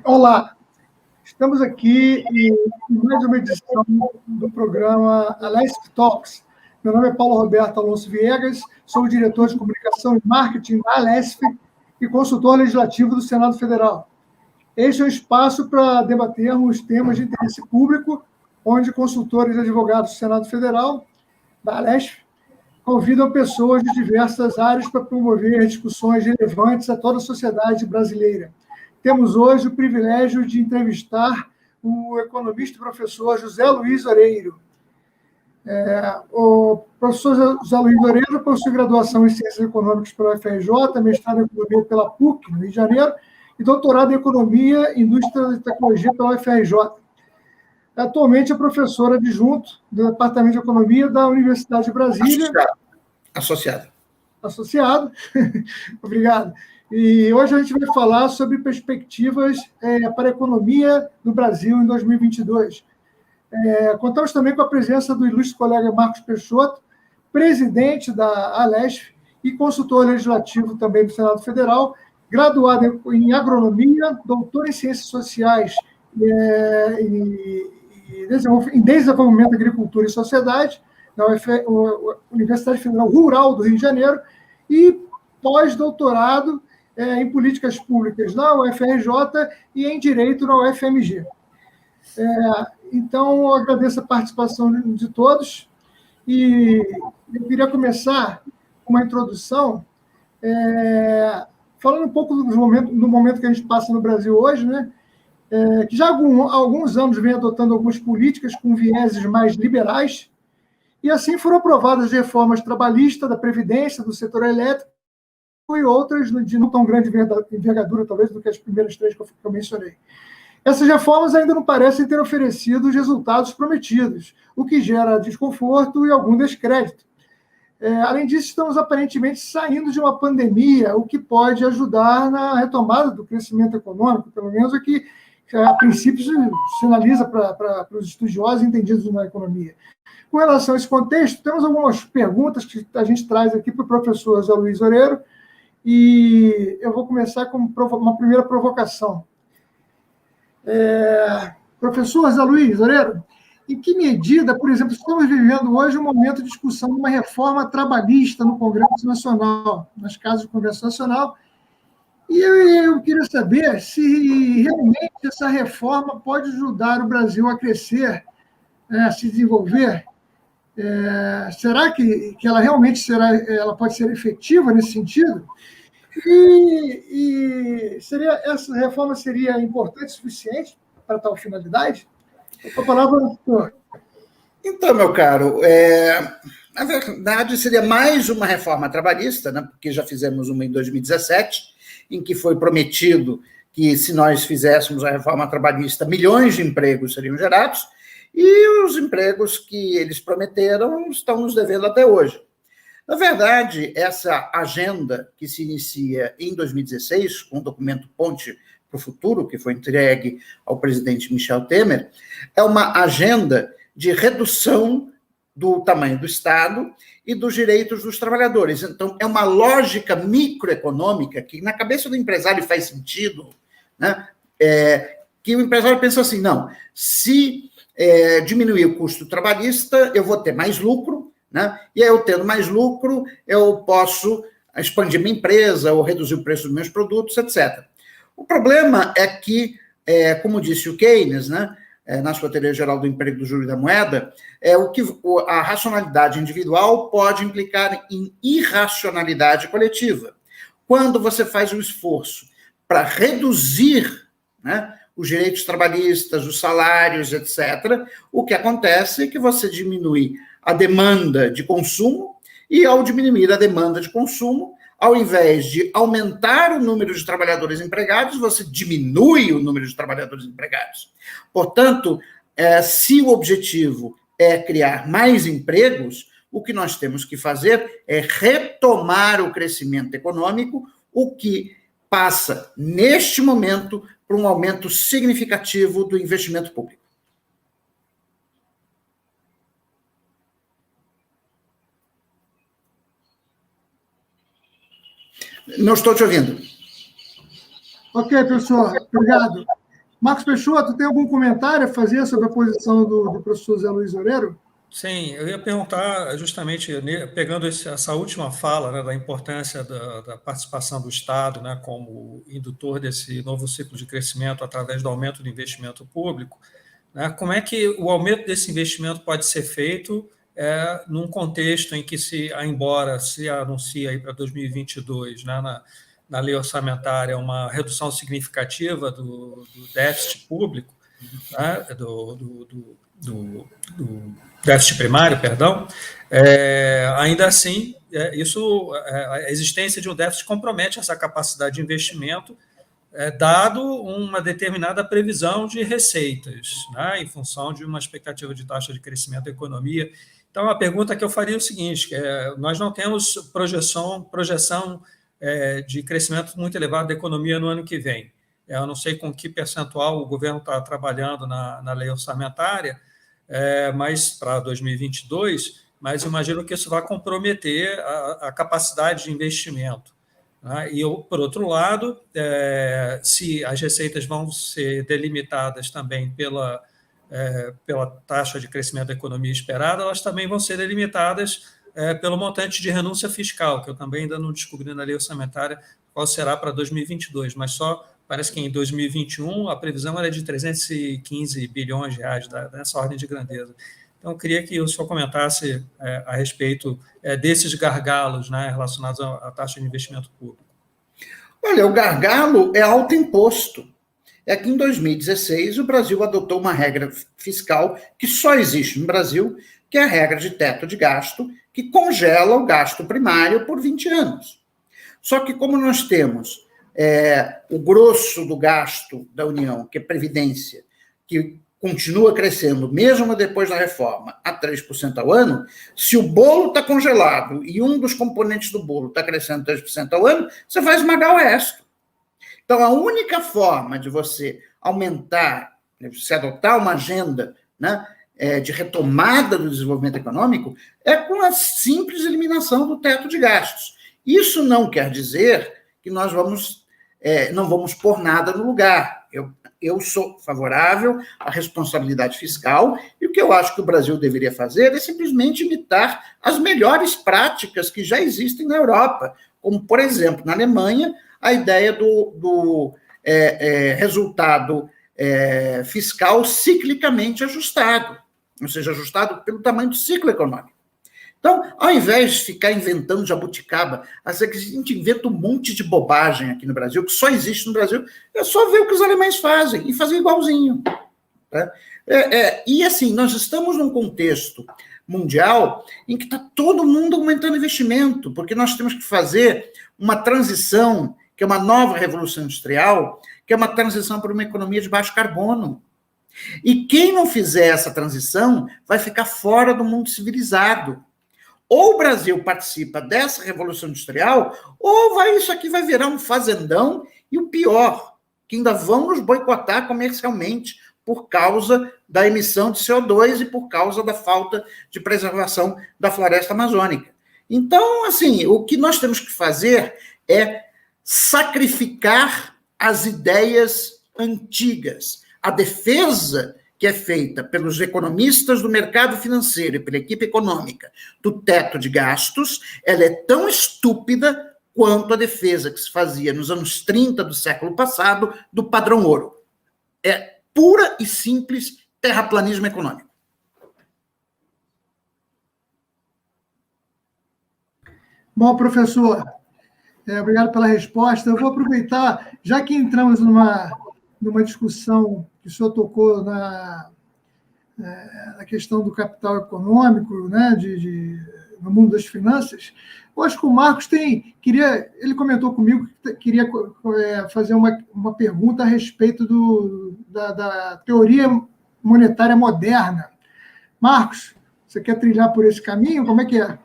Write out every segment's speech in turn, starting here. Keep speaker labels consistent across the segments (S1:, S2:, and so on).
S1: Olá, estamos aqui em mais uma edição do programa Alesp Talks. Meu nome é Paulo Roberto Alonso Viegas, sou o diretor de comunicação e marketing da Alesp e consultor legislativo do Senado Federal. Este é um espaço para debatermos temas de interesse público, onde consultores e advogados do Senado Federal, da Alesp, convidam pessoas de diversas áreas para promover discussões relevantes a toda a sociedade brasileira. Temos hoje o privilégio de entrevistar o economista e professor José Luiz Oreiro. O professor José Luiz Oreiro possui graduação em Ciências Econômicas pela UFRJ, mestrado em Economia pela PUC, no Rio de Janeiro, e doutorado em Economia, Indústria e Tecnologia pela UFRJ. Atualmente é professor adjunto do Departamento de Economia da Universidade de Brasília. Associado. Obrigado. E hoje a gente vai falar sobre perspectivas para a economia no Brasil em 2022. Contamos também com a presença do ilustre colega Marcos Peixoto, presidente da Alesp e consultor legislativo também do Senado Federal, graduado em agronomia, doutor em ciências sociais em desenvolvimento, agricultura e sociedade, na Universidade Federal Rural do Rio de Janeiro, e pós-doutorado em políticas públicas na UFRJ e em direito na UFMG. Então, eu agradeço a participação de todos e eu queria começar com uma introdução, falando um pouco do momento que a gente passa no Brasil hoje, né? Que já há alguns anos vem adotando algumas políticas com vieses mais liberais, e assim foram aprovadas reformas trabalhistas, da Previdência, do setor elétrico, e outras de não tão grande envergadura, talvez, do que as primeiras três que eu mencionei. Essas reformas ainda não parecem ter oferecido os resultados prometidos, o que gera desconforto e algum descrédito. Além disso, estamos aparentemente saindo de uma pandemia, o que pode ajudar na retomada do crescimento econômico, pelo menos o que, a princípio, sinaliza para os estudiosos entendidos na economia. Com relação a esse contexto, temos algumas perguntas que a gente traz aqui para o professor José Luiz Oreiro, e eu vou começar com uma primeira provocação. Professor José Luiz Oreiro, em que medida, por exemplo, estamos vivendo hoje um momento de discussão de uma reforma trabalhista no Congresso Nacional, nas casas do Congresso Nacional, e eu queria saber se realmente essa reforma pode ajudar o Brasil a crescer, a se desenvolver. Será que ela realmente ela pode ser efetiva nesse sentido? E essa reforma seria importante o suficiente para tal finalidade? A palavra, doutor.
S2: Então, meu caro, na verdade seria mais uma reforma trabalhista, né, porque já fizemos uma em 2017, em que foi prometido que, se nós fizéssemos a reforma trabalhista, milhões de empregos seriam gerados, e os empregos que eles prometeram estão nos devendo até hoje. Na verdade, essa agenda que se inicia em 2016, com o documento Ponte para o Futuro, que foi entregue ao presidente Michel Temer, é uma agenda de redução do tamanho do Estado e dos direitos dos trabalhadores. Então, é uma lógica microeconômica que, na cabeça do empresário, faz sentido, né? Que o empresário pensa assim, não, se diminuir o custo trabalhista, eu vou ter mais lucro, né? E aí, eu tendo mais lucro, eu posso expandir minha empresa ou reduzir o preço dos meus produtos, etc. O problema é que, como disse o Keynes, né, na sua teoria geral do emprego, do juro e da moeda, a racionalidade individual pode implicar em irracionalidade coletiva. Quando você faz um esforço para reduzir, né, os direitos trabalhistas, os salários, etc., o que acontece é que você diminui a demanda de consumo, e ao diminuir a demanda de consumo, ao invés de aumentar o número de trabalhadores empregados, você diminui o número de trabalhadores empregados. Portanto, se o objetivo é criar mais empregos, o que nós temos que fazer é retomar o crescimento econômico, o que passa, neste momento, por um aumento significativo do investimento público. Não estou te ouvindo.
S1: Ok, professor, obrigado. Marcos Peixoto, tem algum comentário a fazer sobre a posição do professor Zé Luiz Loureiro?
S3: Sim, eu ia perguntar justamente, pegando essa última fala, né, da importância da participação do Estado, né, como indutor desse novo ciclo de crescimento através do aumento do investimento público, né, como é que o aumento desse investimento pode ser feito num contexto em que, embora se anuncia aí para 2022, né, na lei orçamentária, uma redução significativa do déficit público, né, do déficit primário, perdão, ainda assim, a existência de um déficit compromete essa capacidade de investimento, dado uma determinada previsão de receitas, né, em função de uma expectativa de taxa de crescimento da economia. Então, a pergunta que eu faria é o seguinte: nós não temos projeção de crescimento muito elevado da economia no ano que vem. Eu não sei com que percentual o governo está trabalhando na lei orçamentária, mas para 2022, mas imagino que isso vai comprometer a capacidade de investimento, né? E, por outro lado, se as receitas vão ser delimitadas também pela taxa de crescimento da economia esperada, elas também vão ser delimitadas pelo montante de renúncia fiscal, que eu também ainda não descobri na lei orçamentária qual será para 2022, mas só parece que em 2021 a previsão era de 315 bilhões de reais, nessa ordem de grandeza. Então, eu queria que o senhor comentasse a respeito desses gargalos, né, relacionados à taxa de investimento público.
S2: Olha, o gargalo é autoimposto. É que em 2016 o Brasil adotou uma regra fiscal que só existe no Brasil, que é a regra de teto de gasto, que congela o gasto primário por 20 anos. Só que como nós temos o grosso do gasto da União, que é previdência, que continua crescendo, mesmo depois da reforma, a 3% ao ano, se o bolo está congelado e um dos componentes do bolo está crescendo 3% ao ano, você vai esmagar o resto. Então, a única forma de você aumentar, se adotar uma agenda, né, de retomada do desenvolvimento econômico, é com a simples eliminação do teto de gastos. Isso não quer dizer que nós não vamos pôr nada no lugar. Eu sou favorável à responsabilidade fiscal e o que eu acho que o Brasil deveria fazer é simplesmente imitar as melhores práticas que já existem na Europa, como, por exemplo, na Alemanha, a ideia do resultado fiscal ciclicamente ajustado, ou seja, ajustado pelo tamanho do ciclo econômico. Então, ao invés de ficar inventando jabuticaba, a gente inventa um monte de bobagem aqui no Brasil, que só existe no Brasil, é só ver o que os alemães fazem e fazer igualzinho. Tá? E assim, nós estamos num contexto mundial em que está todo mundo aumentando investimento, porque nós temos que fazer uma transição, que é uma nova revolução industrial, que é uma transição para uma economia de baixo carbono. E quem não fizer essa transição vai ficar fora do mundo civilizado. Ou o Brasil participa dessa revolução industrial, ou isso aqui vai virar um fazendão, e o pior, que ainda vão nos boicotar comercialmente por causa da emissão de CO2 e por causa da falta de preservação da floresta amazônica. Então, assim, o que nós temos que fazer é sacrificar as ideias antigas. A defesa que é feita pelos economistas do mercado financeiro e pela equipe econômica do teto de gastos, ela é tão estúpida quanto a defesa que se fazia nos anos 30 do século passado do padrão ouro. É pura e simples terraplanismo econômico.
S1: Bom, professor, obrigado pela resposta. Eu vou aproveitar, já que entramos numa discussão que o senhor tocou na questão do capital econômico, né, no mundo das finanças, eu acho que o Marcos ele comentou comigo que queria fazer uma pergunta a respeito da teoria monetária moderna. Marcos, você quer trilhar por esse caminho? Como é que é?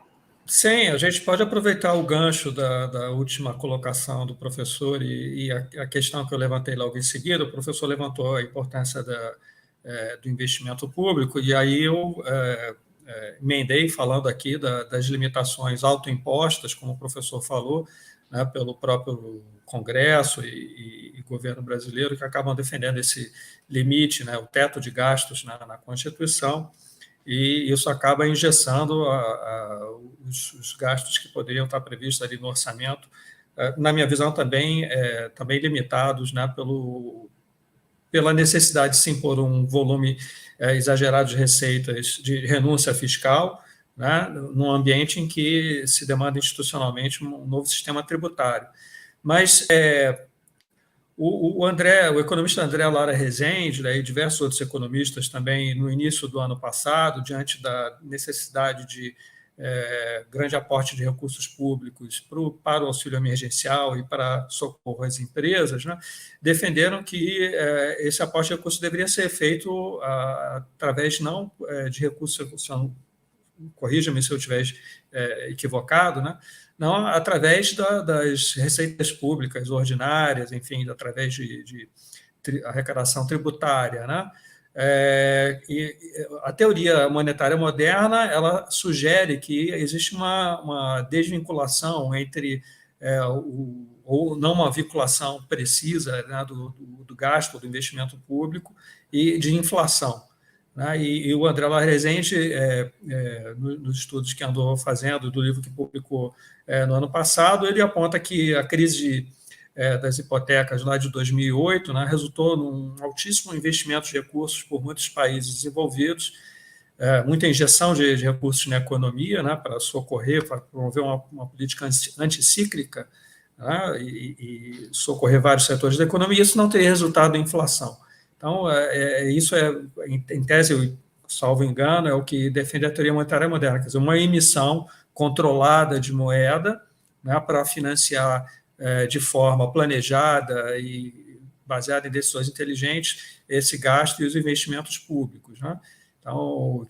S3: Sim, a gente pode aproveitar o gancho da última colocação do professor e a questão que eu levantei logo em seguida. O professor levantou a importância do investimento público, e aí eu emendei falando aqui das limitações autoimpostas, como o professor falou, né, pelo próprio Congresso e governo brasileiro, que acabam defendendo esse limite, né, o teto de gastos na Constituição, e isso acaba engessando os gastos que poderiam estar previstos ali no orçamento, na minha visão também limitados, né, pela necessidade de se impor um volume exagerado de receitas de renúncia fiscal, né, num ambiente em que se demanda institucionalmente um novo sistema tributário. Mas o economista André Lara Rezende, né, e diversos outros economistas também, no início do ano passado, diante da necessidade de grande aporte de recursos públicos para o auxílio emergencial e para socorro às empresas, né, defenderam que esse aporte de recursos deveria ser feito através não de recursos, corrija-me se eu estiver equivocado, né, não através das receitas públicas ordinárias, enfim, através de arrecadação tributária, né? E a teoria monetária moderna, ela sugere que existe uma desvinculação entre ou não uma vinculação precisa, né, do gasto, do investimento público e de inflação, né? E o André Lara Rezende, nos estudos que andou fazendo, do livro que publicou no ano passado, ele aponta que a crise das hipotecas lá de 2008, né, resultou num altíssimo investimento de recursos por muitos países desenvolvidos, muita injeção de recursos na economia, né, para socorrer, para promover uma política anticíclica, né, e socorrer vários setores da economia, e isso não teria resultado em inflação. Então, isso em tese, salvo engano, é o que defende a teoria monetária moderna, quer dizer, uma emissão controlada de moeda, né, para financiar de forma planejada e baseada em decisões inteligentes esse gasto e os investimentos públicos, né? Então,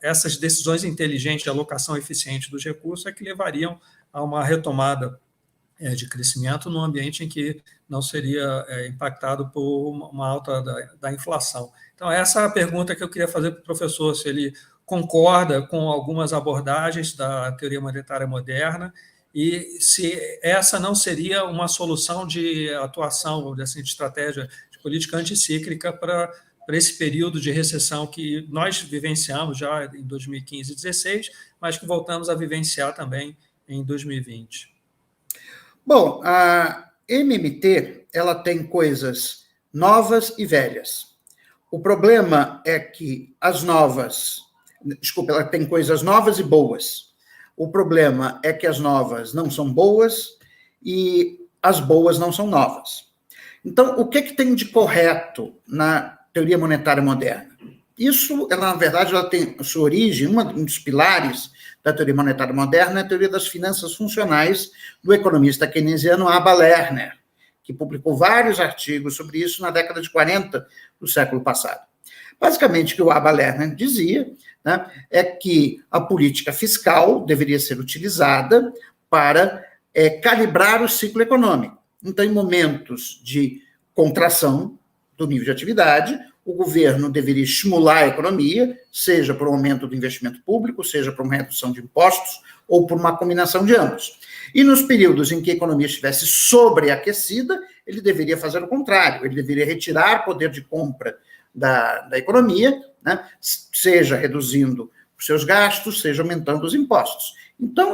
S3: essas decisões inteligentes de alocação eficiente dos recursos é que levariam a uma retomada de crescimento num ambiente em que não seria impactado por uma alta da inflação. Então, essa é a pergunta que eu queria fazer para o professor, se ele concorda com algumas abordagens da teoria monetária moderna e se essa não seria uma solução de atuação, de estratégia de política anticíclica para esse período de recessão que nós vivenciamos já em 2015 e 2016, mas que voltamos a vivenciar também em 2020.
S2: Bom, a MMT ela tem coisas novas e velhas. O problema é que ela tem coisas novas e boas. O problema é que as novas não são boas e as boas não são novas. Então, o que tem de correto na teoria monetária moderna? Isso, na verdade, ela tem a sua origem, um dos pilares da teoria monetária moderna é a teoria das finanças funcionais do economista keynesiano Aba Lerner, que publicou vários artigos sobre isso na década de 40 do século passado. Basicamente, o que o Aba Lerner dizia, né, é que a política fiscal deveria ser utilizada para calibrar o ciclo econômico. Então, em momentos de contração do nível de atividade, o governo deveria estimular a economia, seja por um aumento do investimento público, seja por uma redução de impostos, ou por uma combinação de ambos. E nos períodos em que a economia estivesse sobreaquecida, ele deveria fazer o contrário, ele deveria retirar poder de compra da economia, né, seja reduzindo os seus gastos, seja aumentando os impostos. Então,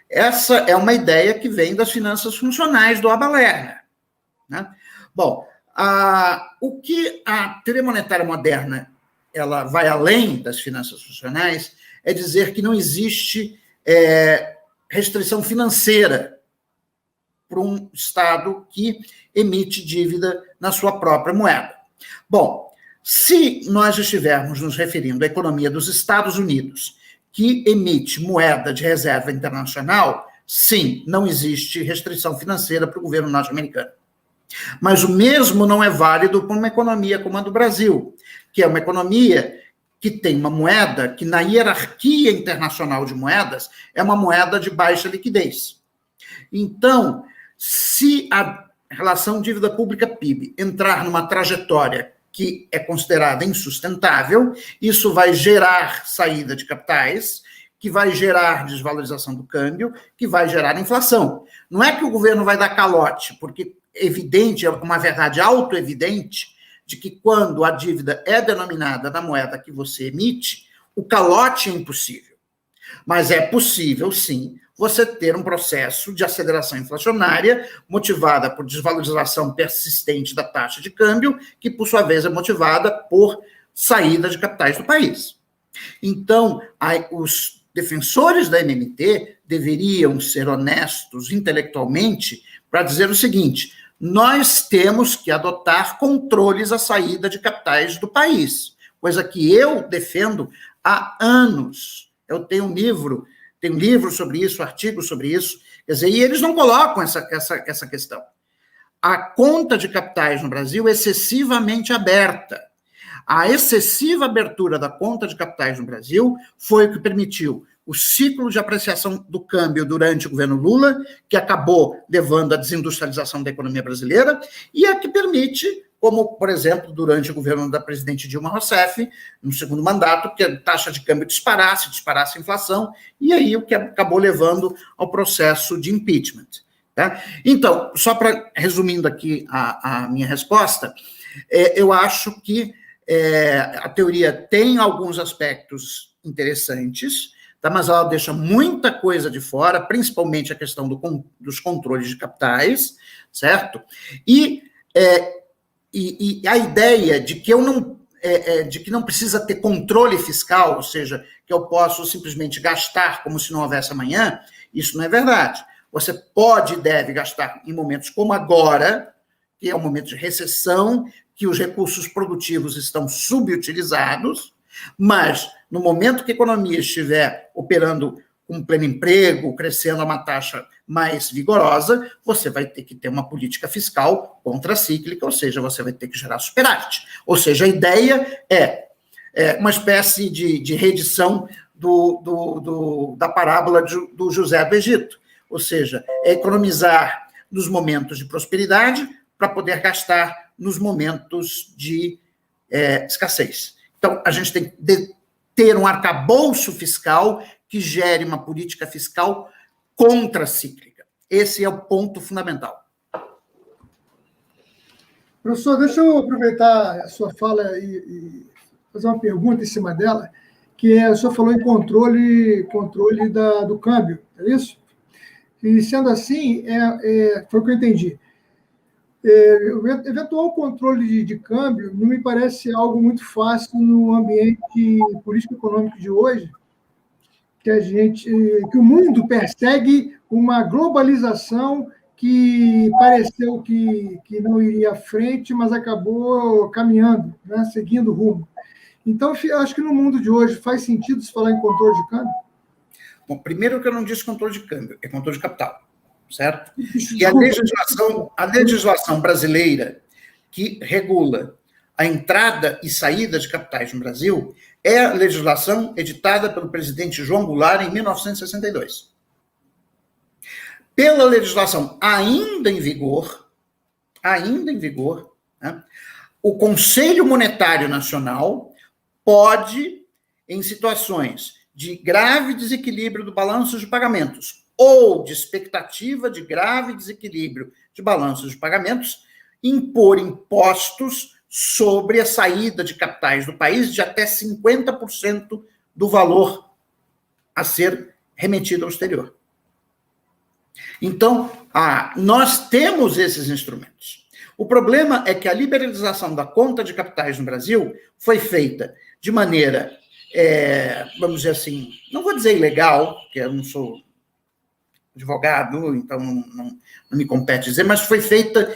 S2: essa é uma ideia que vem das finanças funcionais do Aba Lerner, né? Bom, o que a teoria monetária moderna ela vai além das finanças funcionais é dizer que não existe restrição financeira para um Estado que emite dívida na sua própria moeda. Bom, se nós estivermos nos referindo à economia dos Estados Unidos, que emite moeda de reserva internacional, sim, não existe restrição financeira para o governo norte-americano. Mas o mesmo não é válido para uma economia como a do Brasil, que é uma economia que tem uma moeda que, na hierarquia internacional de moedas, é uma moeda de baixa liquidez. Então, se a relação dívida pública-PIB entrar numa trajetória que é considerada insustentável. Isso vai gerar saída de capitais, que vai gerar desvalorização do câmbio, que vai gerar inflação. Não é que o governo vai dar calote, porque é evidente, é uma verdade autoevidente, de que quando a dívida é denominada na moeda que você emite, o calote é impossível. Mas é possível, sim, você ter um processo de aceleração inflacionária motivada por desvalorização persistente da taxa de câmbio, que, por sua vez, é motivada por saída de capitais do país. Então, os defensores da MMT deveriam ser honestos intelectualmente para dizer o seguinte: nós temos que adotar controles à saída de capitais do país, coisa que eu defendo há anos. Eu tenho um livro sobre isso, artigos sobre isso, quer dizer, e eles não colocam essa questão. A conta de capitais no Brasil é excessivamente aberta. A excessiva abertura da conta de capitais no Brasil foi o que permitiu o ciclo de apreciação do câmbio durante o governo Lula, que acabou levando à desindustrialização da economia brasileira, e é que permite, como, por exemplo, durante o governo da presidente Dilma Rousseff, no segundo mandato, que a taxa de câmbio disparasse a inflação, e aí o que acabou levando ao processo de impeachment. Tá? Então, só para resumindo aqui a minha resposta, eu acho que a teoria tem alguns aspectos interessantes, tá? Mas ela deixa muita coisa de fora, principalmente a questão dos controles de capitais, certo? E a ideia de que de que não precisa ter controle fiscal, ou seja, que eu posso simplesmente gastar como se não houvesse amanhã, isso não é verdade. Você pode e deve gastar em momentos como agora, que é um momento de recessão, que os recursos produtivos estão subutilizados, mas no momento que a economia estiver operando com pleno emprego, crescendo a uma taxa mais vigorosa, você vai ter que ter uma política fiscal contracíclica, ou seja, você vai ter que gerar superávit. Ou seja, a ideia é uma espécie de reedição da parábola do José do Egito, ou seja, é economizar nos momentos de prosperidade para poder gastar nos momentos de escassez. Então, a gente tem que ter um arcabouço fiscal que gere uma política fiscal contracíclica. Esse é o ponto fundamental.
S1: Professor, deixa eu aproveitar a sua fala e fazer uma pergunta em cima dela, que o senhor falou em controle do câmbio, é isso? E, sendo assim, foi o que eu entendi. O eventual controle de câmbio não me parece algo muito fácil no ambiente político-econômico de hoje, que o mundo persegue uma globalização que pareceu que não iria à frente, mas acabou caminhando, né, seguindo o rumo. Então, acho que no mundo de hoje faz sentido se falar em controle de câmbio?
S2: Bom, primeiro que eu não disse controle de câmbio, é controle de capital. Certo? E a legislação brasileira que regula a entrada e saída de capitais no Brasil é a legislação editada pelo presidente João Goulart em 1962. Pela legislação ainda em vigor, né, o Conselho Monetário Nacional pode, em situações de grave desequilíbrio do balanço de pagamentos ou de expectativa de grave desequilíbrio de balanços de pagamentos, impor impostos sobre a saída de capitais do país de até 50% do valor a ser remetido ao exterior. Então, nós temos esses instrumentos. O problema é que a liberalização da conta de capitais no Brasil foi feita de maneira, vamos dizer assim, não vou dizer ilegal, porque eu não sou advogado, então não me compete dizer, mas foi feita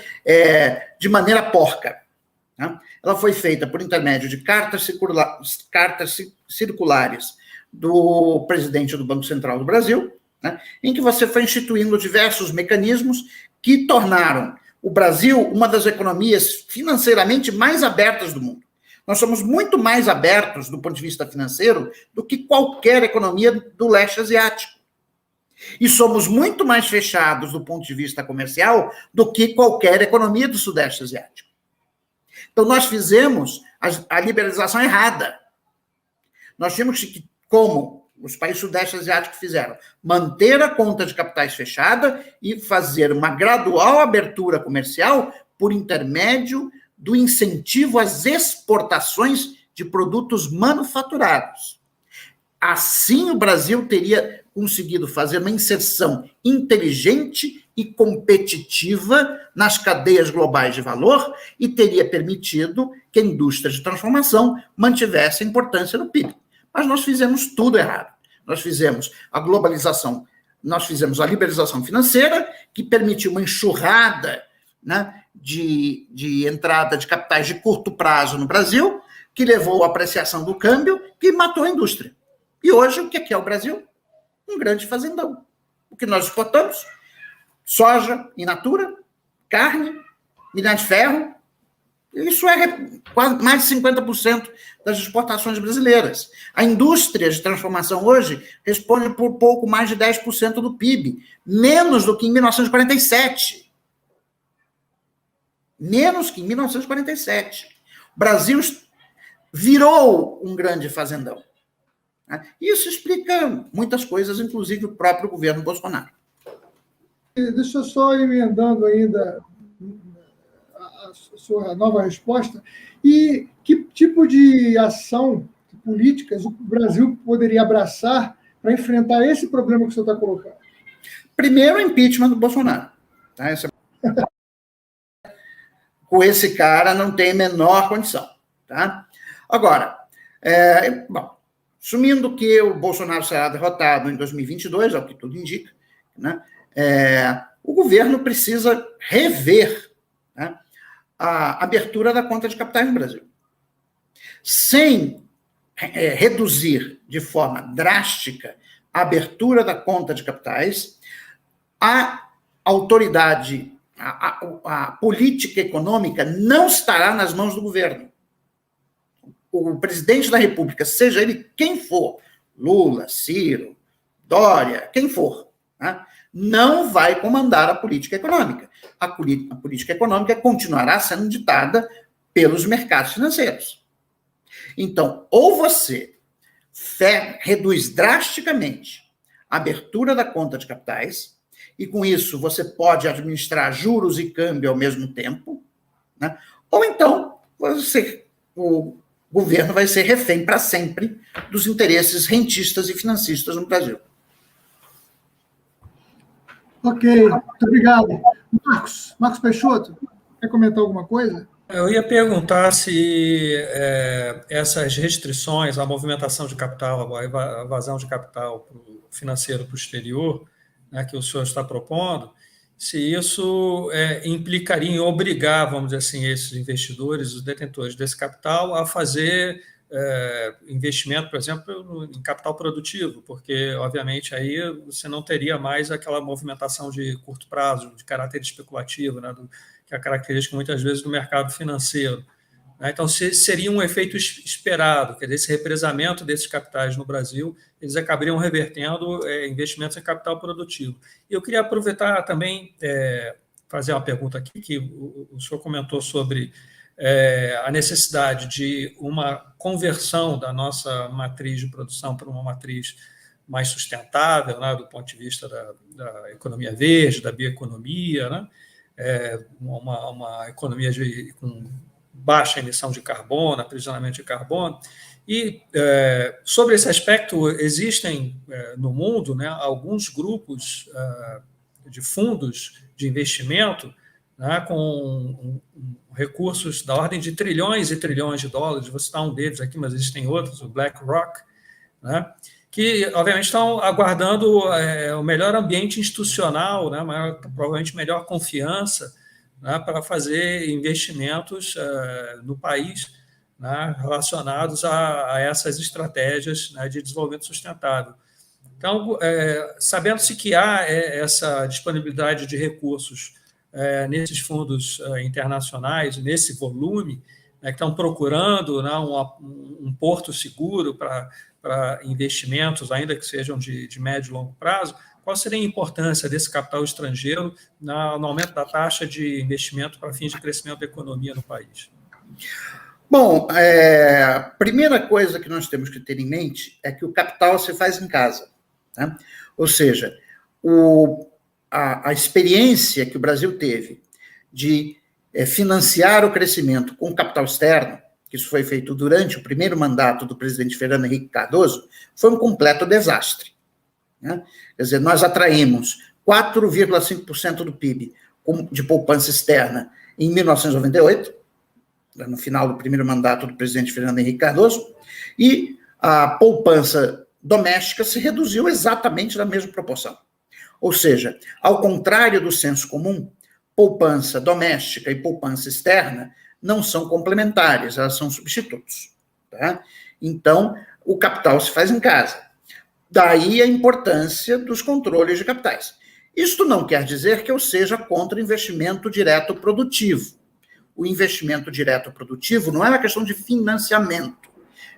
S2: de maneira porca. Né? Ela foi feita por intermédio de cartas circulares do presidente do Banco Central do Brasil, né, em que você foi instituindo diversos mecanismos que tornaram o Brasil uma das economias financeiramente mais abertas do mundo. Nós somos muito mais abertos do ponto de vista financeiro do que qualquer economia do leste asiático. E somos muito mais fechados do ponto de vista comercial do que qualquer economia do sudeste asiático. Então, nós fizemos a liberalização errada. Nós tínhamos que, como os países sudeste asiáticos fizeram, manter a conta de capitais fechada e fazer uma gradual abertura comercial por intermédio do incentivo às exportações de produtos manufaturados. Assim, o Brasil teria conseguido fazer uma inserção inteligente e competitiva nas cadeias globais de valor e teria permitido que a indústria de transformação mantivesse a importância no PIB. Mas nós fizemos tudo errado. Nós fizemos a globalização, nós fizemos a liberalização financeira, que permitiu uma enxurrada, né, de entrada de capitais de curto prazo no Brasil, que levou à apreciação do câmbio, que matou a indústria. E hoje, o que é o Brasil? Um grande fazendão. O que nós exportamos? Soja in natura, carne, minério de ferro. Isso é quase mais de 50% das exportações brasileiras. A indústria de transformação hoje responde por pouco mais de 10% do PIB, menos do que em 1947. Menos que em 1947. O Brasil virou um grande fazendão. Isso explica muitas coisas, inclusive o próprio governo Bolsonaro.
S1: Deixa eu só emendando ainda a sua nova resposta. E que tipo de ação, de políticas, o Brasil poderia abraçar para enfrentar esse problema que o senhor está colocando?
S2: Primeiro, o impeachment do Bolsonaro. Tá? Com esse cara não tem a menor condição. Tá? Agora, assumindo que o Bolsonaro será derrotado em 2022, é o que tudo indica, né? O governo precisa rever, né, a abertura da conta de capitais no Brasil. Sem reduzir de forma drástica a abertura da conta de capitais, a autoridade, a política econômica não estará nas mãos do governo. O presidente da República, seja ele quem for, Lula, Ciro, Dória, quem for, né, não vai comandar a política econômica. A política econômica continuará sendo ditada pelos mercados financeiros. Então, ou você reduz drasticamente a abertura da conta de capitais, e com isso você pode administrar juros e câmbio ao mesmo tempo, né, ou então o governo vai ser refém para sempre dos interesses rentistas e financistas no Brasil.
S1: Ok, muito obrigado. Marcos Peixoto, quer comentar alguma coisa?
S3: Eu ia perguntar se essas restrições à movimentação de capital, à evasão de capital financeiro para o exterior, né, que o senhor está propondo, se isso implicaria em obrigar, vamos dizer assim, esses investidores, os detentores desse capital, a fazer investimento, por exemplo, em capital produtivo, porque, obviamente, aí você não teria mais aquela movimentação de curto prazo, de caráter especulativo, né, que é a característica, muitas vezes, do mercado financeiro. Né? Então, seria um efeito esperado, quer dizer, esse represamento desses capitais no Brasil, eles acabariam revertendo investimentos em capital produtivo. E eu queria aproveitar também, fazer uma pergunta aqui, que o senhor comentou sobre a necessidade de uma conversão da nossa matriz de produção para uma matriz mais sustentável, né, do ponto de vista da economia verde, da bioeconomia, né, uma economia com baixa emissão de carbono, aprisionamento de carbono. E, sobre esse aspecto, existem no mundo, né, alguns grupos de fundos de investimento, né, com recursos da ordem de trilhões e trilhões de dólares. Vou citar um deles aqui, mas existem outros, o BlackRock, né, que, obviamente, estão aguardando o melhor ambiente institucional, né, provavelmente melhor confiança, né, para fazer investimentos no país, né, relacionados a essas estratégias, né, de desenvolvimento sustentável. Então, sabendo-se que há essa disponibilidade de recursos nesses fundos internacionais, nesse volume, né, que estão procurando, né, um porto seguro para investimentos, ainda que sejam de médio e longo prazo, qual seria a importância desse capital estrangeiro no aumento da taxa de investimento para fins de crescimento da economia no país?
S2: Bom, a primeira coisa que nós temos que ter em mente é que o capital se faz em casa, né? Ou seja, a experiência que o Brasil teve de financiar o crescimento com capital externo, que isso foi feito durante o primeiro mandato do presidente Fernando Henrique Cardoso, foi um completo desastre, né? Quer dizer, nós atraímos 4,5% do PIB de poupança externa em 1998, no final do primeiro mandato do presidente Fernando Henrique Cardoso, e a poupança doméstica se reduziu exatamente na mesma proporção. Ou seja, ao contrário do senso comum, poupança doméstica e poupança externa não são complementares, elas são substitutos, tá? Então, o capital se faz em casa. Daí a importância dos controles de capitais. Isto não quer dizer que eu seja contra o investimento direto produtivo. O investimento direto produtivo não é uma questão de financiamento,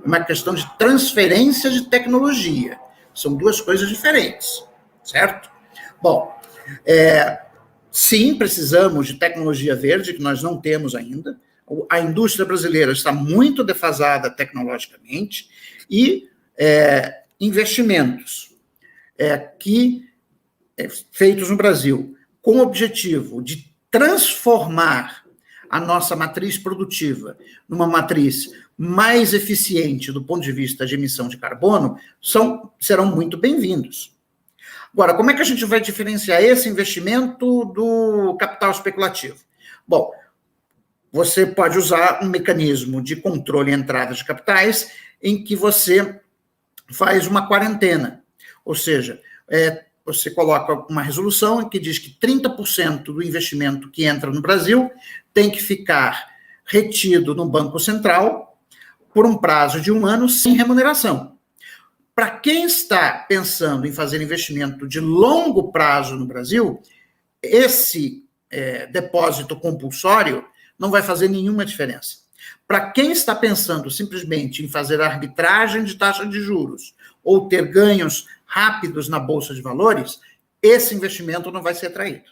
S2: é uma questão de transferência de tecnologia. São duas coisas diferentes, certo? Bom, sim, precisamos de tecnologia verde, que nós não temos ainda. A indústria brasileira está muito defasada tecnologicamente e investimentos feitos no Brasil com o objetivo de transformar a nossa matriz produtiva numa matriz mais eficiente do ponto de vista de emissão de carbono serão muito bem-vindos. Agora, como é que a gente vai diferenciar esse investimento do capital especulativo? Bom, você pode usar um mecanismo de controle e entrada de capitais em que você faz uma quarentena, ou seja, você coloca uma resolução que diz que 30% do investimento que entra no Brasil tem que ficar retido no Banco Central por um prazo de 1 ano sem remuneração. Para quem está pensando em fazer investimento de longo prazo no Brasil, esse depósito compulsório não vai fazer nenhuma diferença. Para quem está pensando simplesmente em fazer arbitragem de taxa de juros ou ter ganhos rápidos na Bolsa de Valores, esse investimento não vai ser atraído.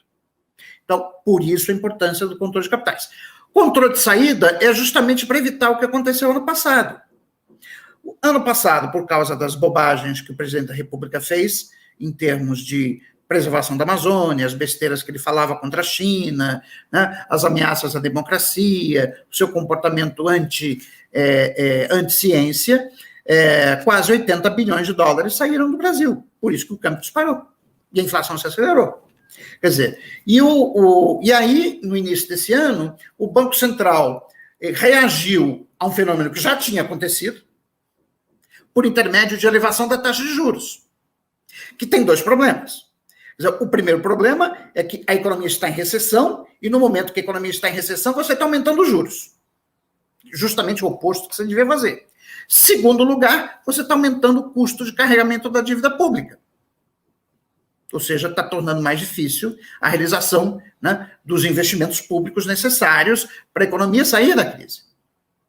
S2: Então, por isso a importância do controle de capitais. Controle de saída é justamente para evitar o que aconteceu ano passado. Ano passado, por causa das bobagens que o presidente da República fez, em termos de preservação da Amazônia, as besteiras que ele falava contra a China, né, as ameaças à democracia, o seu comportamento anti-ciência, quase 80 bilhões de dólares saíram do Brasil. Por isso que o câmbio disparou e a inflação se acelerou. Quer dizer, e aí, no início desse ano, o Banco Central reagiu a um fenômeno que já tinha acontecido, por intermédio de elevação da taxa de juros, que tem 2 problemas. O primeiro problema é que a economia está em recessão, e no momento que a economia está em recessão, você está aumentando os juros. Justamente o oposto que você devia fazer. Segundo lugar, você está aumentando o custo de carregamento da dívida pública. Ou seja, está tornando mais difícil a realização, né, dos investimentos públicos necessários para a economia sair da crise.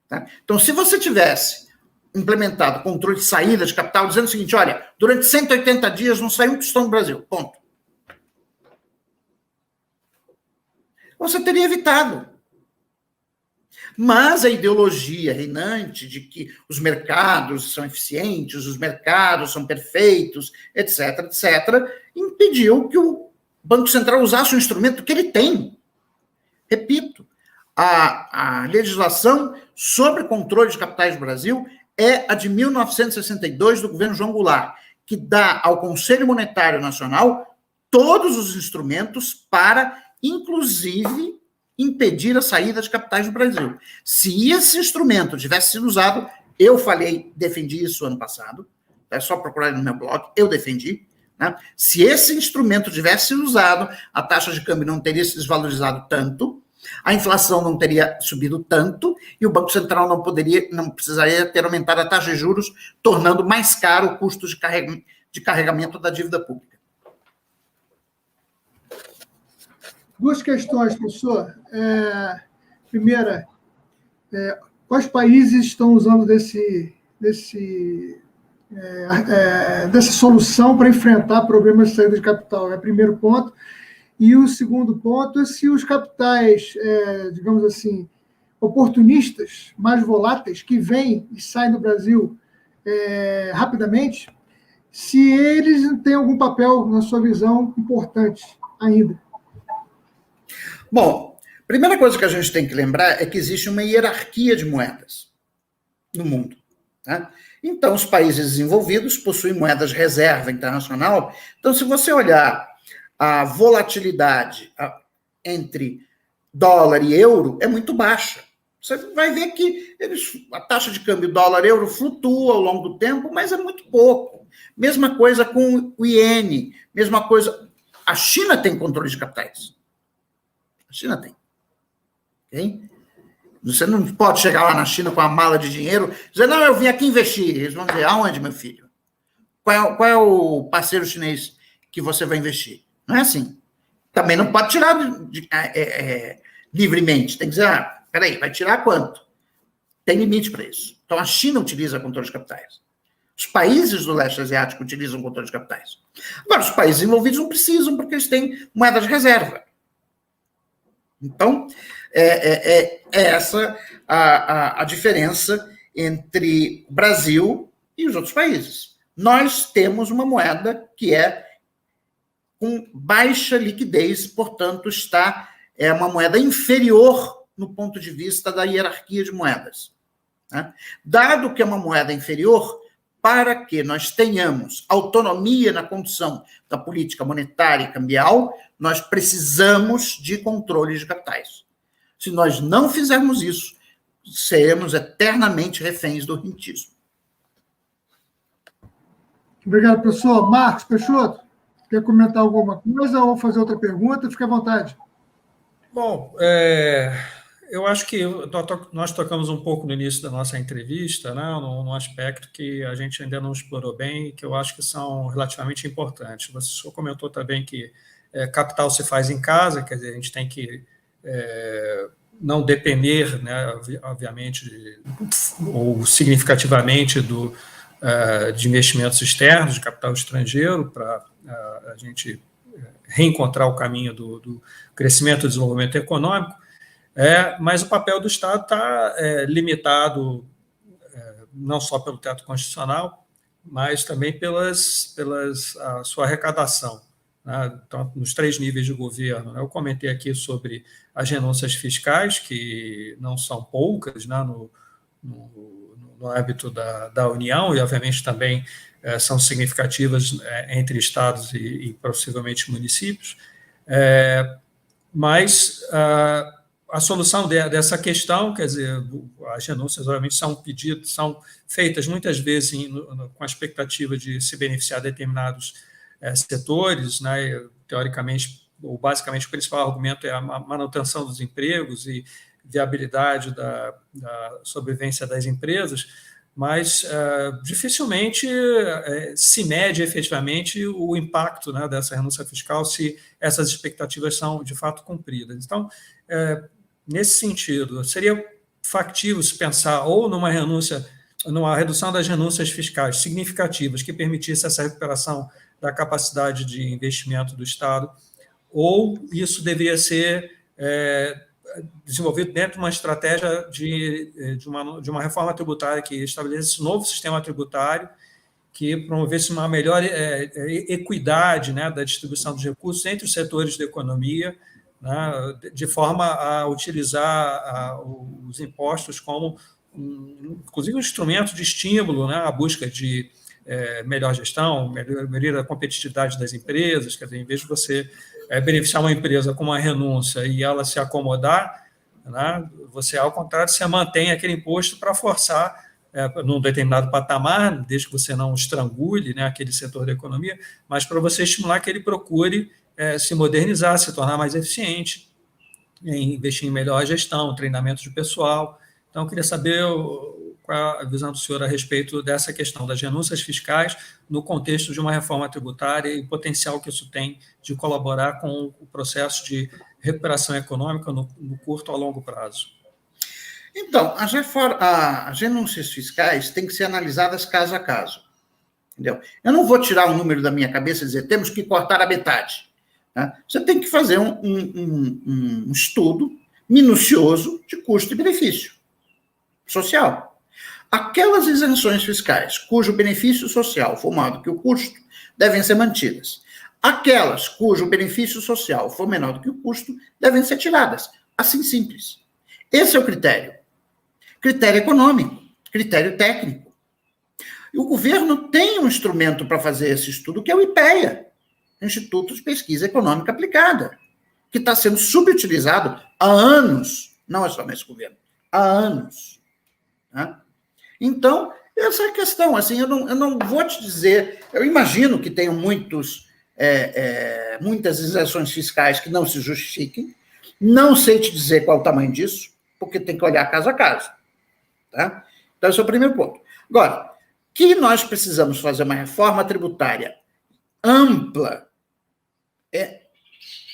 S2: Tá? Então, se você tivesse implementado controle de saída de capital, dizendo o seguinte, olha, durante 180 dias não sai um tostão do Brasil, ponto. Você teria evitado. Mas a ideologia reinante de que os mercados são eficientes, os mercados são perfeitos, etc., impediu que o Banco Central usasse o instrumento que ele tem. Repito, a legislação sobre controle de capitais do Brasil é a de 1962, do governo João Goulart, que dá ao Conselho Monetário Nacional todos os instrumentos para, inclusive, impedir a saída de capitais do Brasil. Se esse instrumento tivesse sido usado, eu defendi isso ano passado, é só procurar no meu blog, eu defendi, né? Se esse instrumento tivesse sido usado, a taxa de câmbio não teria se desvalorizado tanto, a inflação não teria subido tanto e o Banco Central não precisaria ter aumentado a taxa de juros, tornando mais caro o custo de carregamento da dívida pública.
S1: 2 questões, professor. Primeira, quais países estão usando dessa solução para enfrentar problemas de saída de capital? É o primeiro ponto. E o segundo ponto é se os capitais, digamos assim, oportunistas, mais voláteis, que vêm e saem do Brasil rapidamente, se eles têm algum papel, na sua visão, importante ainda.
S2: Bom, a primeira coisa que a gente tem que lembrar é que existe uma hierarquia de moedas no mundo. Tá? Então, os países desenvolvidos possuem moedas reserva internacional. Então, se você olhar a volatilidade entre dólar e euro, é muito baixa. Você vai ver que a taxa de câmbio dólar-euro flutua ao longo do tempo, mas é muito pouco. Mesma coisa com o iene, mesma coisa. A China tem controle de capitais. A China tem. Okay? Você não pode chegar lá na China com uma mala de dinheiro e dizer, não, eu vim aqui investir. Eles vão dizer, aonde, meu filho? Qual é o parceiro chinês que você vai investir? Não é assim. Também não pode tirar livremente. Tem que dizer, peraí, vai tirar quanto? Tem limite para isso. Então, a China utiliza controle de capitais. Os países do leste asiático utilizam controle de capitais. Agora, os países envolvidos não precisam, porque eles têm moeda de reserva. Então, essa a diferença entre o Brasil e os outros países. Nós temos uma moeda que é com baixa liquidez, portanto, é uma moeda inferior no ponto de vista da hierarquia de moedas. Né? Dado que é uma moeda inferior, para que nós tenhamos autonomia na condução da política monetária e cambial, nós precisamos de controle de capitais. Se nós não fizermos isso, seremos eternamente reféns do rentismo.
S1: Obrigado, professor. Marcos Peixoto, quer comentar alguma coisa ou fazer outra pergunta? Fique à vontade.
S3: Bom, eu acho que nós tocamos um pouco no início da nossa entrevista, né, num aspecto que a gente ainda não explorou bem e que eu acho que são relativamente importantes. O senhor comentou também que capital se faz em casa, quer dizer, a gente tem que não depender, né, obviamente, ou significativamente de investimentos externos, de capital estrangeiro, para a gente reencontrar o caminho do crescimento e desenvolvimento econômico. Mas o papel do Estado está limitado não só pelo teto constitucional, mas também pela sua arrecadação, né? Então, nos 3 níveis de governo. Né? Eu comentei aqui sobre as renúncias fiscais, que não são poucas, né? no âmbito da União, e, obviamente, também são significativas entre estados e possivelmente municípios. Mas a solução dessa questão, quer dizer, as renúncias, obviamente, são feitas muitas vezes com a expectativa de se beneficiar de determinados setores, né? Teoricamente, ou basicamente, o principal argumento é a manutenção dos empregos e viabilidade da sobrevivência das empresas, mas dificilmente se mede efetivamente o impacto, né, dessa renúncia fiscal se essas expectativas são, de fato, cumpridas. Então, nesse sentido, seria factível se pensar ou numa redução das renúncias fiscais significativas que permitisse essa recuperação da capacidade de investimento do Estado, ou isso deveria ser desenvolvido dentro de uma estratégia de uma reforma tributária que estabelecesse um novo sistema tributário que promovesse uma melhor equidade, né, da distribuição dos recursos entre os setores da economia, né, de forma a utilizar os impostos como, inclusive, um instrumento de estímulo, né, à busca de melhor gestão, melhoria da competitividade das empresas. Quer dizer, em vez de você beneficiar uma empresa com uma renúncia e ela se acomodar, né, você, ao contrário, se mantém aquele imposto para forçar, num determinado patamar, desde que você não estrangule, né, aquele setor da economia, mas para você estimular que ele procure se modernizar, se tornar mais eficiente, investir em melhor gestão, treinamento de pessoal. Então, eu queria saber qual a visão do senhor a respeito dessa questão das renúncias fiscais no contexto de uma reforma tributária e o potencial que isso tem de colaborar com o processo de recuperação econômica no curto a longo prazo.
S2: Então, as renúncias fiscais têm que ser analisadas caso a caso. Entendeu? Eu não vou tirar um número da minha cabeça e dizer temos que cortar a metade. Tá? Você tem que fazer um estudo minucioso de custo e benefício social. Aquelas isenções fiscais cujo benefício social for maior do que o custo devem ser mantidas. Aquelas cujo benefício social for menor do que o custo devem ser tiradas. Assim simples. Esse é o critério. Critério econômico, critério técnico. E o governo tem um instrumento para fazer esse estudo, que é o IPEA, Instituto de Pesquisa Econômica Aplicada, que está sendo subutilizado há anos, não é só nesse governo, há anos. Né? Então, essa é a questão. Assim, eu não vou te dizer, eu imagino que tenham muitas isenções fiscais que não se justifiquem, não sei te dizer qual o tamanho disso, porque tem que olhar caso a caso. Tá? Então, esse é o primeiro ponto. Agora, que nós precisamos fazer uma reforma tributária ampla é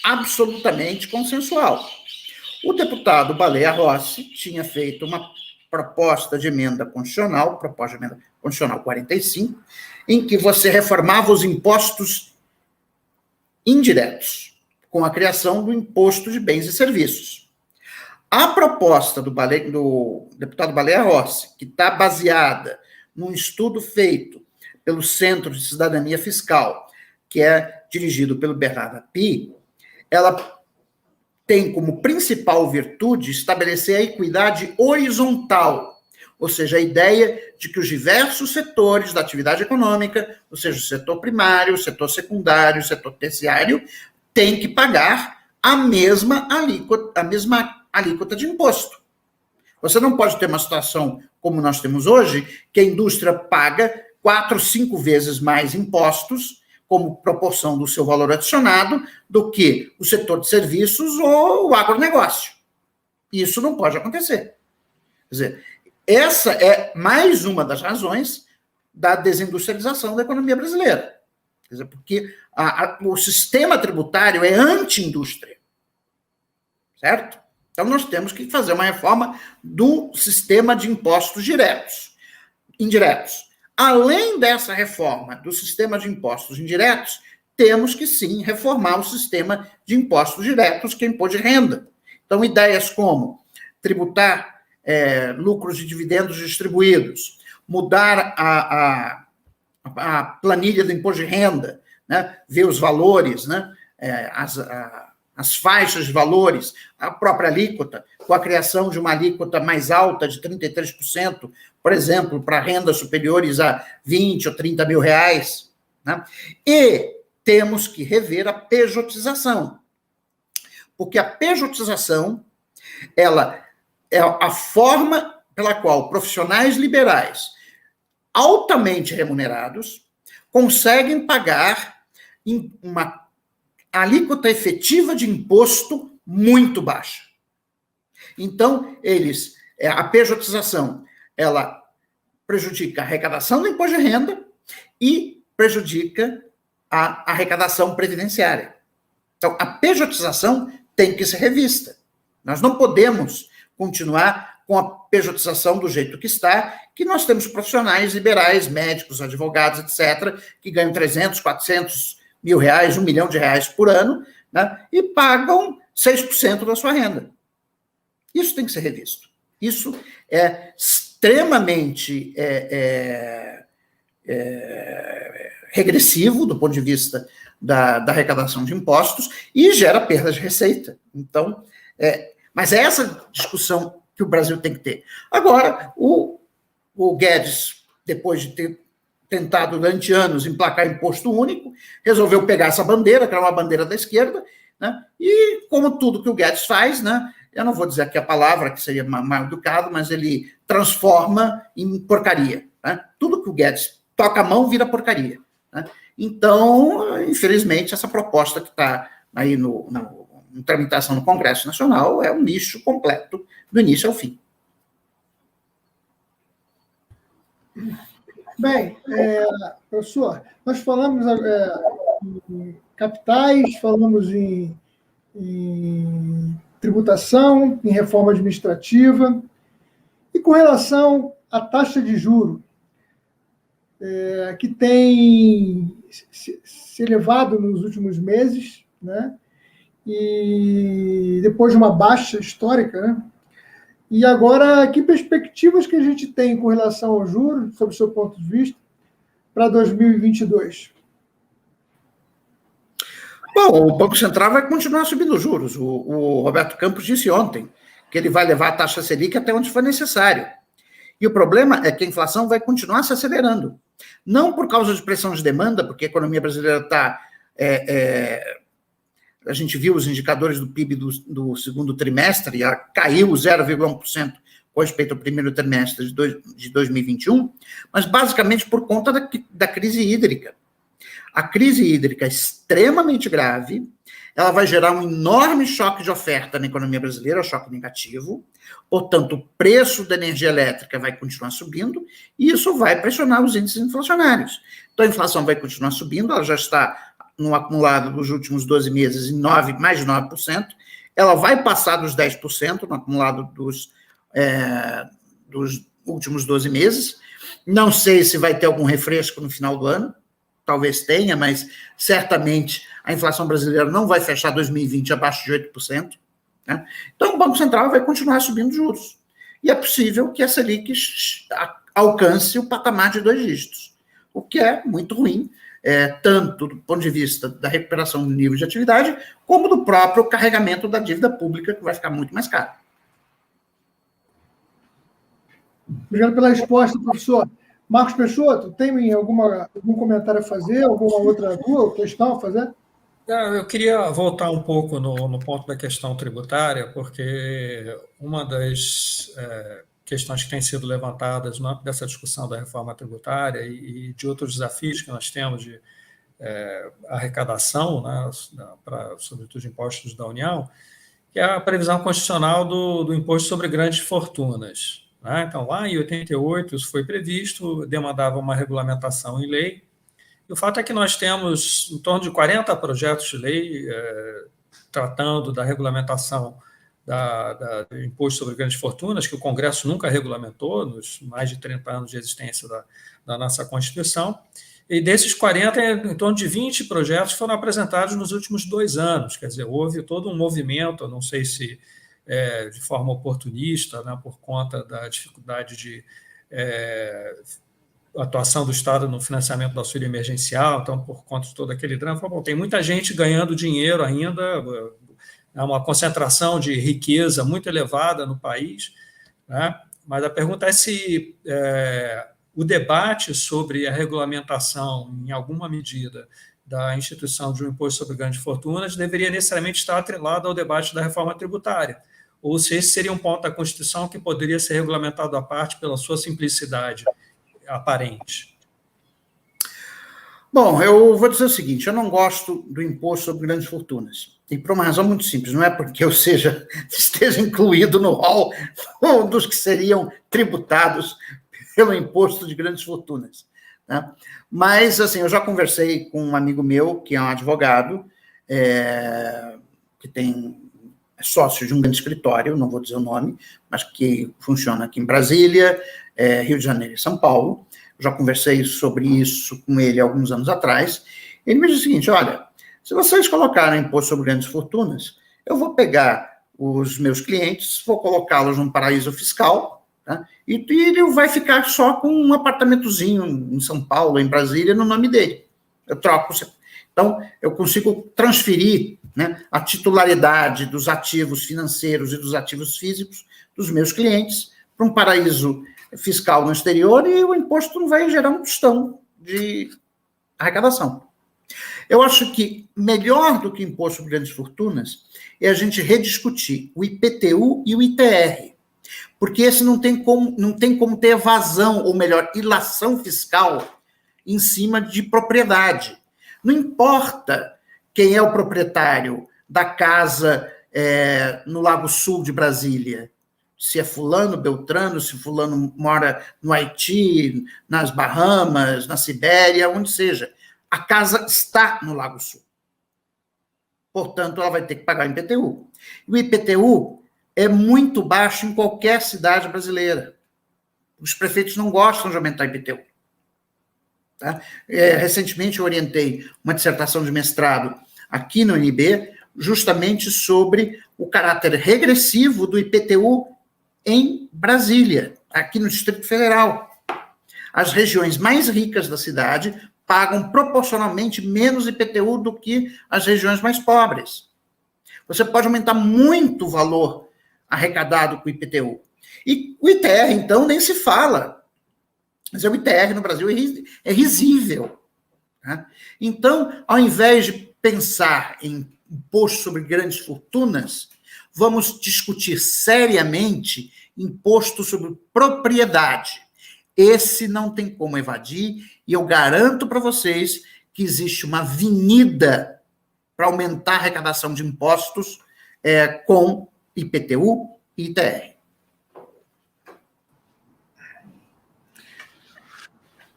S2: absolutamente consensual. O deputado Baleia Rossi tinha feito uma proposta de emenda constitucional 45, em que você reformava os impostos indiretos, com a criação do imposto de bens e serviços. A proposta do deputado Baleia Rossi, que está baseada num estudo feito pelo Centro de Cidadania Fiscal, que é dirigido pelo Bernardo Api, ela tem como principal virtude estabelecer a equidade horizontal, ou seja, a ideia de que os diversos setores da atividade econômica, ou seja, o setor primário, o setor secundário, o setor terciário, têm que pagar a mesma alíquota de imposto. Você não pode ter uma situação como nós temos hoje, que a indústria paga 4, 5 vezes mais impostos como proporção do seu valor adicionado do que o setor de serviços ou o agronegócio. Isso não pode acontecer. Quer dizer, essa é mais uma das razões da desindustrialização da economia brasileira. Quer dizer, porque o sistema tributário é anti-indústria. Certo? Então, nós temos que fazer uma reforma do sistema de impostos indiretos. Além dessa reforma do sistema de impostos indiretos, temos que, sim, reformar o sistema de impostos diretos, que é imposto de renda. Então, ideias como tributar lucros e dividendos distribuídos, mudar a planilha do imposto de renda, né, ver os valores, né, as faixas de valores, a própria alíquota, com a criação de uma alíquota mais alta de 33%, por exemplo, para rendas superiores a 20 ou 30 mil reais. Né? E temos que rever a pejotização, porque a pejotização ela é a forma pela qual profissionais liberais altamente remunerados conseguem pagar uma alíquota efetiva de imposto muito baixa. Então, a pejotização, ela prejudica a arrecadação do imposto de renda e prejudica a arrecadação previdenciária. Então, a pejotização tem que ser revista. Nós não podemos continuar com a pejotização do jeito que está, que nós temos profissionais liberais, médicos, advogados, etc., que ganham 300, 400 mil reais, 1 milhão de reais por ano, né, e pagam 6% da sua renda. Isso tem que ser revisto. Isso é extremamente regressivo do ponto de vista da arrecadação de impostos e gera perda de receita. Então, mas é essa discussão que o Brasil tem que ter. Agora, o Guedes, depois de ter tentado durante anos emplacar imposto único, resolveu pegar essa bandeira, que era uma bandeira da esquerda, né? E como tudo que o Guedes faz, né? Eu não vou dizer aqui a palavra, que seria mal educado, mas ele transforma em porcaria. Né? Tudo que o Guedes toca a mão vira porcaria. Né? Então, infelizmente, essa proposta que está aí em tramitação no Congresso Nacional é um lixo completo, do início ao fim.
S1: Bem, professor, nós falamos em capitais, falamos em tributação, em reforma administrativa, e com relação à taxa de juros, que tem se elevado nos últimos meses, né? e depois de uma baixa histórica, né? E agora, que perspectivas que a gente tem com relação ao juros, sob o seu ponto de vista, para 2022?
S2: Bom, o Banco Central vai continuar subindo os juros. O Roberto Campos disse ontem que ele vai levar a taxa Selic até onde for necessário. E o problema é que a inflação vai continuar se acelerando. Não por causa de pressão de demanda, porque a economia brasileira está... a gente viu os indicadores do PIB do segundo trimestre, caiu 0,1% com respeito ao primeiro trimestre de 2021, mas basicamente por conta da crise hídrica. A crise hídrica é extremamente grave, ela vai gerar um enorme choque de oferta na economia brasileira, choque negativo, portanto, o preço da energia elétrica vai continuar subindo e isso vai pressionar os índices inflacionários. Então, a inflação vai continuar subindo, ela já está no acumulado dos últimos 12 meses em mais de 9%, ela vai passar dos 10% no acumulado dos últimos 12 meses, não sei se vai ter algum refresco no final do ano, talvez tenha, mas certamente a inflação brasileira não vai fechar 2020 abaixo de 8%. Né? Então, o Banco Central vai continuar subindo juros. E é possível que a Selic alcance o patamar de 2 dígitos, o que é muito ruim, tanto do ponto de vista da recuperação do nível de atividade, como do próprio carregamento da dívida pública, que vai ficar muito mais caro.
S1: Obrigado pela resposta, professor. Marcos Peixoto, tem algum comentário a fazer? Alguma outra questão a fazer?
S3: Eu queria voltar um pouco no ponto da questão tributária, porque uma das questões que têm sido levantadas no âmbito dessa discussão da reforma tributária e de outros desafios que nós temos de arrecadação, né, sobretudo de impostos da União, que é a previsão constitucional do imposto sobre grandes fortunas. Né? Então, lá em 88, isso foi previsto, demandava uma regulamentação em lei. E o fato é que nós temos em torno de 40 projetos de lei tratando da regulamentação do imposto sobre grandes fortunas, que o Congresso nunca regulamentou, nos mais de 30 anos de existência da nossa Constituição. E desses 40, em torno de 20 projetos foram apresentados nos últimos 2 anos. Quer dizer, houve todo um movimento, não sei se de forma oportunista, né, por conta da dificuldade de atuação do Estado no financiamento do auxílio emergencial, então, por conta de todo aquele drama, tem muita gente ganhando dinheiro ainda, é uma concentração de riqueza muito elevada no país, né? Mas a pergunta é se o debate sobre a regulamentação, em alguma medida, da instituição de um imposto sobre grandes fortunas deveria necessariamente estar atrelado ao debate da reforma tributária, ou se esse seria um ponto da Constituição que poderia ser regulamentado à parte pela sua simplicidade aparente.
S2: Bom, eu vou dizer o seguinte, eu não gosto do imposto sobre grandes fortunas, e por uma razão muito simples, não é porque eu esteja incluído no rol dos que seriam tributados pelo imposto de grandes fortunas. Né? Mas, assim, eu já conversei com um amigo meu, que é um advogado, que tem sócio de um grande escritório, não vou dizer o nome, mas que funciona aqui em Brasília, Rio de Janeiro e São Paulo. Eu já conversei sobre isso com ele alguns anos atrás. Ele me disse o seguinte, olha, se vocês colocarem imposto sobre grandes fortunas, eu vou pegar os meus clientes, vou colocá-los num paraíso fiscal, tá? E ele vai ficar só com um apartamentozinho em São Paulo, em Brasília, no nome dele. Eu troco. Então, eu consigo transferir, né, a titularidade dos ativos financeiros e dos ativos físicos dos meus clientes para um paraíso fiscal no exterior e o imposto não vai gerar um tostão de arrecadação. Eu acho que melhor do que imposto sobre grandes fortunas é a gente rediscutir o IPTU e o ITR, porque esse não tem como ter evasão, ou melhor, ilação fiscal em cima de propriedade. Não importa quem é o proprietário da casa no Lago Sul de Brasília, se é fulano, beltrano, se fulano mora no Haiti, nas Bahamas, na Sibéria, onde seja. A casa está no Lago Sul. Portanto, ela vai ter que pagar o IPTU. O IPTU é muito baixo em qualquer cidade brasileira. Os prefeitos não gostam de aumentar o IPTU. Tá? Recentemente, eu orientei uma dissertação de mestrado aqui no UNB, justamente sobre o caráter regressivo do IPTU em Brasília, aqui no Distrito Federal. As regiões mais ricas da cidade pagam proporcionalmente menos IPTU do que as regiões mais pobres. Você pode aumentar muito o valor arrecadado com o IPTU. E o ITR, então, nem se fala. Mas o ITR no Brasil é risível. Né? Então, ao invés de pensar em imposto sobre grandes fortunas, vamos discutir seriamente imposto sobre propriedade. Esse não tem como evadir, e eu garanto para vocês que existe uma avenida para aumentar a arrecadação de impostos com IPTU e ITR.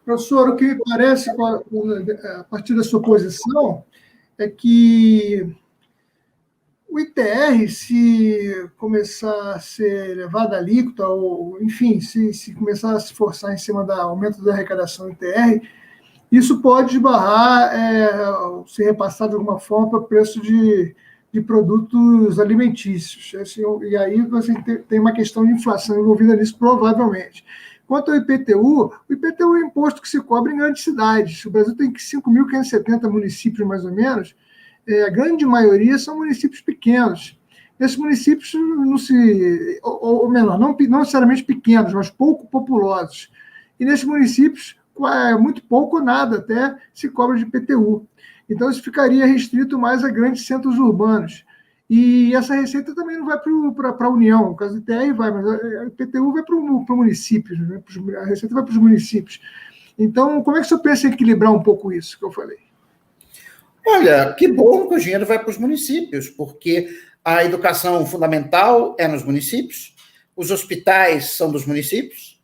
S1: Professor, o que me parece, a partir da sua posição, é que o ITR, se começar a ser levado à alíquota, ou, enfim, se começar a se forçar em cima do aumento da arrecadação do ITR, isso pode esbarrar, ser repassado de alguma forma para o preço de produtos alimentícios. Assim, e aí você tem uma questão de inflação envolvida nisso, provavelmente. Quanto ao IPTU, o IPTU é um imposto que se cobra em grandes cidades. O Brasil tem 5.570 municípios, mais ou menos. A grande maioria são municípios pequenos. Esses municípios ou menor, não necessariamente pequenos, mas pouco populosos. E nesses municípios, muito pouco ou nada até se cobra de IPTU. Então, isso ficaria restrito mais a grandes centros urbanos. E essa receita também não vai para a União, no caso do ITR vai, mas a IPTU vai para o município, né? A receita vai para os municípios. Então, como é que o senhor pensa em equilibrar um pouco isso que eu falei?
S2: Olha, que bom que o dinheiro vai para os municípios, porque a educação fundamental é nos municípios, os hospitais são dos municípios,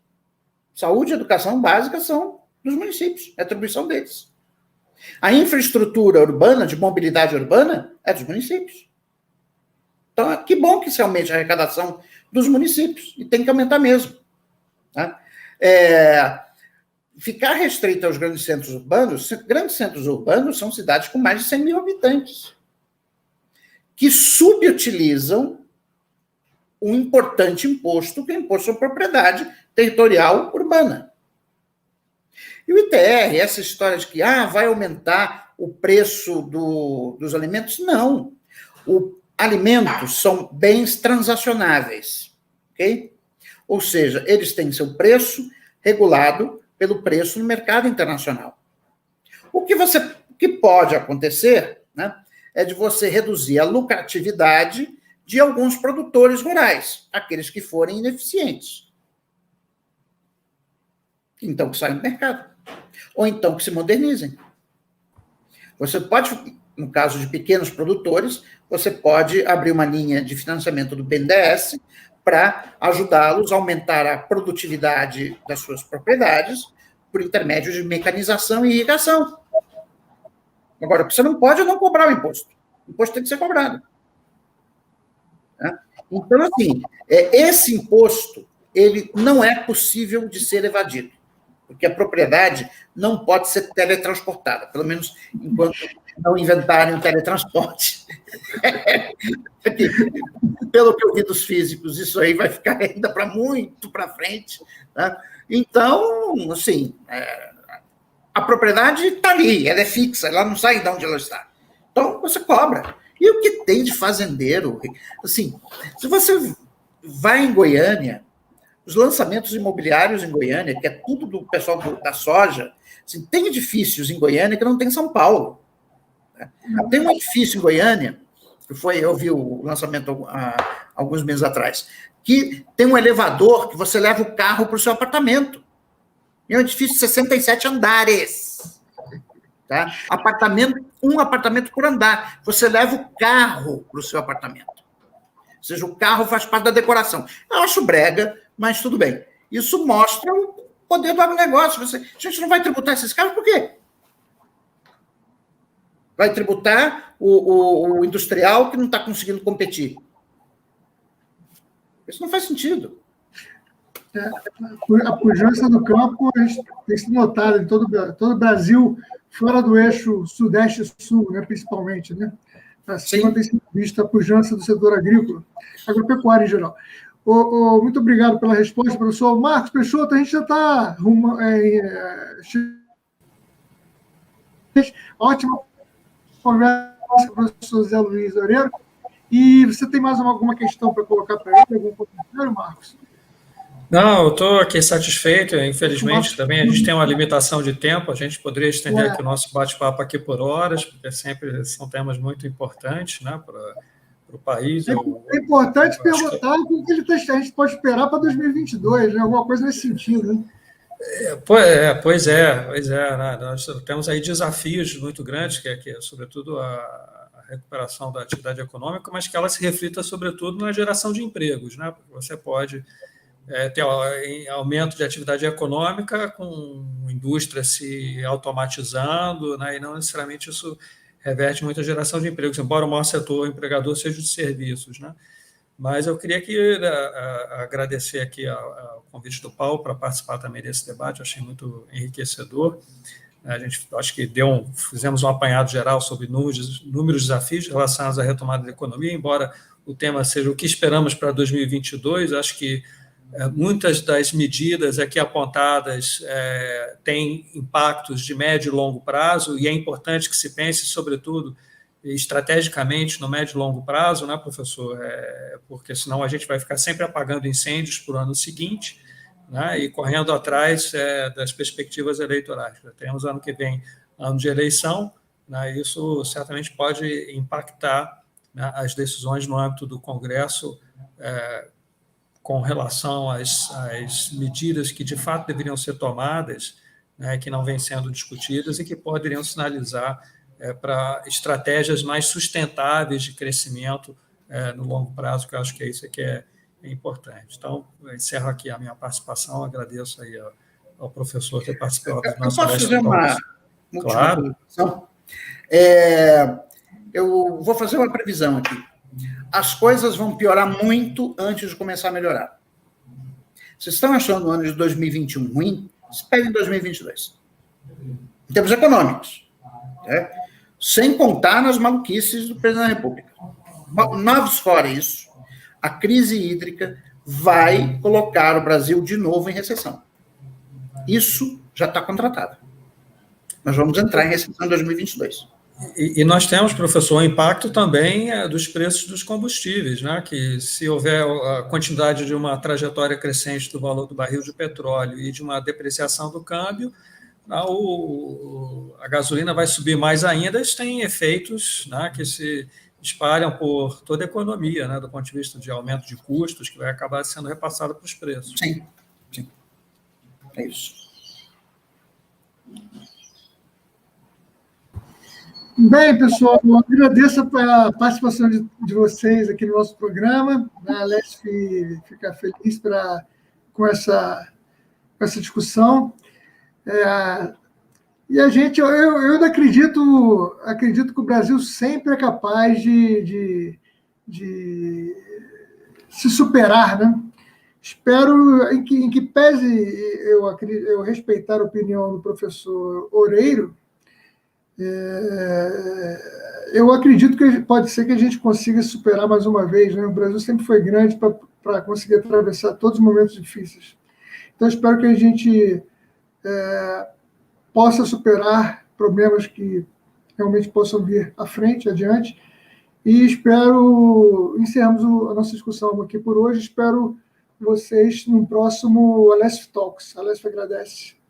S2: saúde e educação básica são dos municípios, é atribuição deles. A infraestrutura urbana, de mobilidade urbana, é dos municípios. Então, que bom que se aumente a arrecadação dos municípios, e tem que aumentar mesmo. Tá? Ficar restrito aos grandes centros urbanos são cidades com mais de 100 mil habitantes, que subutilizam um importante imposto, que é o imposto sobre propriedade territorial urbana. E o ITR, essa história de que vai aumentar o preço dos alimentos, não. Alimentos são bens transacionáveis, ok? Ou seja, eles têm seu preço regulado pelo preço no mercado internacional. O que pode acontecer, né, é de você reduzir a lucratividade de alguns produtores rurais, aqueles que forem ineficientes. Então, que saiam do mercado. Ou então, que se modernizem. Você pode, no caso de pequenos produtores, você pode abrir uma linha de financiamento do BNDES para ajudá-los a aumentar a produtividade das suas propriedades por intermédio de mecanização e irrigação. Agora, você não pode não cobrar o imposto. O imposto tem que ser cobrado. Então, assim, esse imposto, ele não é possível de ser evadido, porque a propriedade não pode ser teletransportada, pelo menos enquanto não inventarem o teletransporte. Pelo que eu vi dos físicos, isso aí vai ficar ainda muito para frente. Tá? Então, assim, a propriedade está ali, ela é fixa, ela não sai de onde ela está. Então, você cobra. E o que tem de fazendeiro? Assim, se você vai em Goiânia, os lançamentos imobiliários em Goiânia, que é tudo do pessoal da soja, assim, tem edifícios em Goiânia que não tem em São Paulo. Tem um edifício em Goiânia, eu vi o lançamento há alguns meses atrás, que tem um elevador que você leva o carro para o seu apartamento. É um edifício de 67 andares. Tá? Um apartamento por andar. Você leva o carro para o seu apartamento. Ou seja, o carro faz parte da decoração. Eu acho brega, mas tudo bem. Isso mostra o poder do agronegócio. A gente não vai tributar esses carros por quê? Vai tributar o industrial que não está conseguindo competir. Isso não faz sentido.
S1: A pujança do campo tem sido notada em todo o Brasil, fora do eixo Sudeste-Sul, né, principalmente. Né? acima tem sido vista a pujança do setor agrícola, agropecuário em geral. Muito obrigado pela resposta, professor. Marcos Peixoto, a gente já está ótima conversa com o professor Zé Luiz Loureiro. E você tem mais alguma questão para colocar para ele? Algum comentário, Marcos?
S3: Não, eu estou aqui satisfeito. Infelizmente, também a gente tem uma limitação de tempo. A gente poderia estender aqui o nosso bate-papo aqui por horas, porque sempre são temas muito importantes, né, para o país.
S1: É importante perguntar o que a gente pode esperar para 2022, né? Alguma coisa nesse sentido, né?
S3: Pois é. Né? Nós temos aí desafios muito grandes, que é sobretudo a recuperação da atividade econômica, mas que ela se reflita, sobretudo, na geração de empregos, né? Porque você pode ter aumento de atividade econômica com indústria se automatizando, né? E não necessariamente isso reverte muita geração de empregos, embora o maior setor empregador seja o de serviços, né? Mas eu queria agradecer aqui ao convite do Paulo para participar também desse debate, eu achei muito enriquecedor. A gente acho que fizemos um apanhado geral sobre inúmeros desafios relacionados à retomada da economia, embora o tema seja o que esperamos para 2022, acho que muitas das medidas aqui apontadas têm impactos de médio e longo prazo, e é importante que se pense, sobretudo, estrategicamente no médio e longo prazo, né, professor? Porque senão a gente vai ficar sempre apagando incêndios para o ano seguinte, né, e correndo atrás das perspectivas eleitorais. Já temos ano que vem ano de eleição, né, isso certamente pode impactar, né, as decisões no âmbito do Congresso com relação às medidas que de fato deveriam ser tomadas, né, que não vêm sendo discutidas e que poderiam sinalizar para estratégias mais sustentáveis de crescimento no longo prazo, que eu acho que é isso que é importante. Então, eu encerro aqui a minha participação, agradeço aí ao professor ter participado do nosso
S2: posso fazer uma
S3: claro.
S2: Eu vou fazer uma previsão aqui. As coisas vão piorar muito antes de começar a melhorar. Vocês estão achando o ano de 2021 ruim? Esperem em 2022. Em termos econômicos. Né? Sem contar nas maluquices do presidente da República. Novos fora isso, a crise hídrica vai colocar o Brasil de novo em recessão. Isso já está contratado. Nós vamos entrar em recessão em 2022.
S3: E nós temos, professor, o impacto também dos preços dos combustíveis, né? Que se houver a quantidade de uma trajetória crescente do valor do barril de petróleo e de uma depreciação do câmbio, a gasolina vai subir mais ainda. Isso tem efeitos, né, que se espalham por toda a economia, né, do ponto de vista de aumento de custos, que vai acabar sendo repassado para os preços.
S2: Sim. É isso.
S1: Bem, pessoal, eu agradeço a participação de vocês aqui no nosso programa. A Lesf fica feliz com essa discussão. E eu ainda acredito que o Brasil sempre é capaz de se superar, né? Espero, em que pese eu respeitar a opinião do professor Loureiro, eu acredito que pode ser que a gente consiga superar mais uma vez, né? O Brasil sempre foi grande para conseguir atravessar todos os momentos difíceis. Então, espero que a gente possa superar problemas que realmente possam vir à frente, adiante, e encerramos a nossa discussão aqui por hoje. Espero vocês no próximo Alesf Talks. A Alesf agradece.